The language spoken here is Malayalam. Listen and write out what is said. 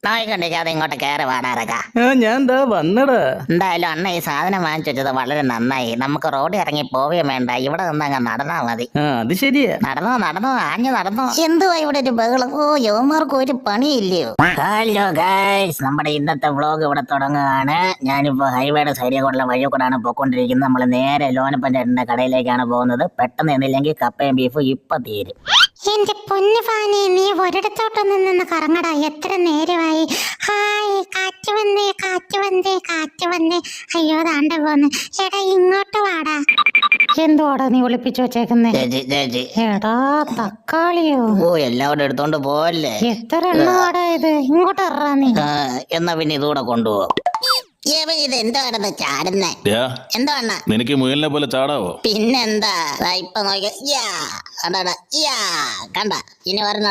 നോയിക്കൊണ്ടിരിക്കാതെ ഇങ്ങോട്ട് കയറി പാടാറക്ക. ഞാൻ എന്താ വന്നടാ. എന്തായാലും അണ്ണ ഈ സാധനം വാങ്ങിച്ചു വെച്ചത് വളരെ നന്നായി. നമുക്ക് റോഡിൽ ഇറങ്ങി പോവുകയും വേണ്ട, ഇവിടെ നിന്നങ്ങ് നടന്നാ മതി. അത് ശരിയാ. നടന്നോ ആഞ്ഞു നടന്നോ. എന്തുവാ ഇവിടെ ഒരു ബഹളം? ഓ യവന്മാർക്ക് ഒരു പണിയില്ലയോ. ഹലോ ഗൈസ്, നമ്മുടെ ഇന്നത്തെ വ്ളോഗ് ഇവിടെ തുടങ്ങുകയാണ്. ഞാനിപ്പോ ഹൈവേയുടെ സൈഡിൽ കൂടെ വഴി കൂടാണ് പോയിക്കൊണ്ടിരിക്കുന്നത്. നമ്മൾ നേരെ ലോനപ്പഞ്ചേട്ടന്റെ കടയിലേക്കാണ് പോകുന്നത്. പെട്ടെന്ന് എന്നില്ലെങ്കിൽ കപ്പയും ബീഫും ഇപ്പൊ തീരും. എന്റെ പൊന്നു ഫാനെ, നീ ഒരിടത്തോട്ടൊന്നും നിന്ന് കറങ്ങടാ. എത്ര നേരമായി. ഹായ്, കാറ്റ് വന്നേ കാറ്റ് വന്നേ കാറ്റ് വന്നേ. അയ്യോ താണ്ട പോന്ന്. എടാ ഇങ്ങോട്ട് വാടാ. എന്തുവാടാ നീ ഒളിപ്പിച്ചു വെച്ചേക്കുന്നേ? എടാ തക്കാളിയോ? ഓ എല്ലാവരും എടുത്തോണ്ട് പോവല്ലേ. എത്ര എണ്ണമാടാ ഇത്? ഇങ്ങോട്ട് ഇറ നീ. എന്നാ പിന്നെ ഇതുകൂടെ കൊണ്ടുപോകും. ഇത് എന്താണ് ചാടുന്നേ? എന്താണ് നിനക്ക് മുയലിനെ പോലെ ചാടാവോ? പിന്നെന്താ, ഇപ്പൊ നോക്കിയ കണ്ട ഇനി പറഞ്ഞ